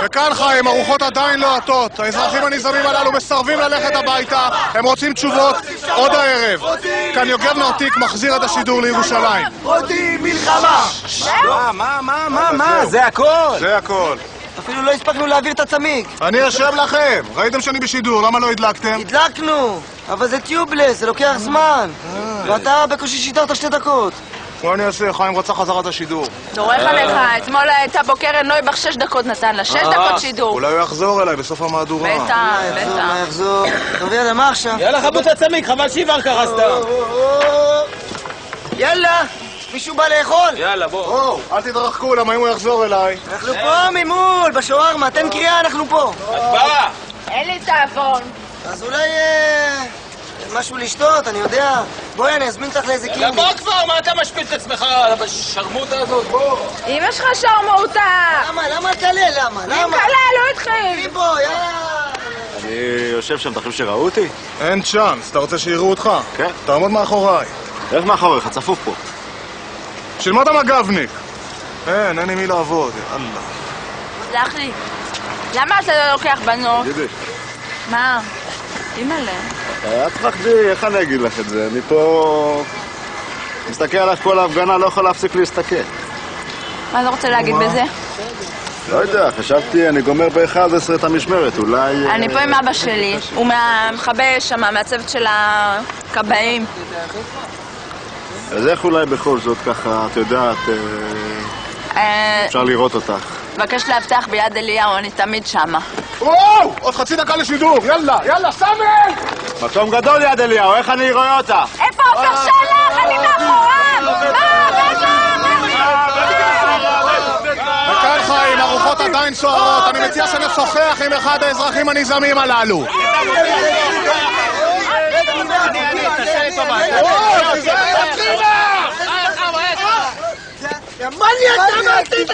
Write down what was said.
וכאן חיים, הרוחות עדיין לא עטות. האזרחים הנזעמים הללו מסרבים ללכת הביתה, הם רוצים תשובות עוד הערב. כאן יוגב נרתיק מחזיר את השידור לירושלים. רוצים מלחמה! מה? זה הכל? זה הכל. אפילו לא הספקנו להעביר את הצמיג. אני אשב לכם. ראיתם שאני בשידור, למה לא הדלקתם? הדלקנו, אבל זה טיובלס, זה לוקח זמן. ואתה בקושי שידרת 2 דקות. מה אני אעשה? חיים רוצה חזרת השידור. דורך עליך, אתמול הייתה בוקרן נויבך 6 דקות נתן לה, 6 דקות שידור. אולי הוא יחזור אליי בסוף המהדורה. בטח. יחזור. טוב, יאללה, מה עכשיו? יאללה חבוץ הצמיג, חבל שיבר קרסת. יאללה, מישהו בא לאכול? יאללה בוא. אל תתרחקו, למה אם הוא יחזור אליי. אנחנו פה ממול, בשווארמה, תן קריאה, אנחנו פה. הצבעה. אין לי תאבון. אז אולי משהו לשתות, אני יודע. בואי, אני אזמין אותך לאיזה קימי. בוא כבר, מה אתה משפיל את עצמך בשרמוטה הזאת? בוא. אמא שלך שרמוטה. למה קלה? למה? אם קלה, לא התחיל. תהי בוא, יאללה. אני יושב שם, אתה חושב שראו אותי? אין צ'אנס, אתה רוצה שיראו אותך? כן. תעמוד מאחוריי. איך מאחוריך? צפוף פה. בשביל מה אתה מגבניק? אין עם מי לעבוד, יאללה. סלח לי, למה אתה לא לוקח בנות? יידיש. מה? אימא'לה. אל תפחדי, איך אני אגיד לך את זה? אני פה... מסתכל עליך כל ההפגנה, לא יכול להפסיק להסתכל. מה אתה רוצה להגיד בזה? לא יודע, חשבתי, אני גומר ב-11 את המשמרת, אולי... אני פה עם אבא שלי, הוא מהמכבה שם, מהצוות של הכבאים. אז איך אולי בכל זאת ככה, את יודעת, אפשר לראות אותך. מבקש להבטח ביד אליהו, אני תמיד שמה. וואו! עוד חצי דקה לשידור, יאללה, סמל! מקום גדול יד אליהו, איך אני רואה אותך? איפה עופר שלח? אני מאחוריו! וכאן חיים, הרוחות עדיין סוערות, אני מציע שנשוחח עם אחד האזרחים הנזעמים הללו. מה אני אתה? מה עשית?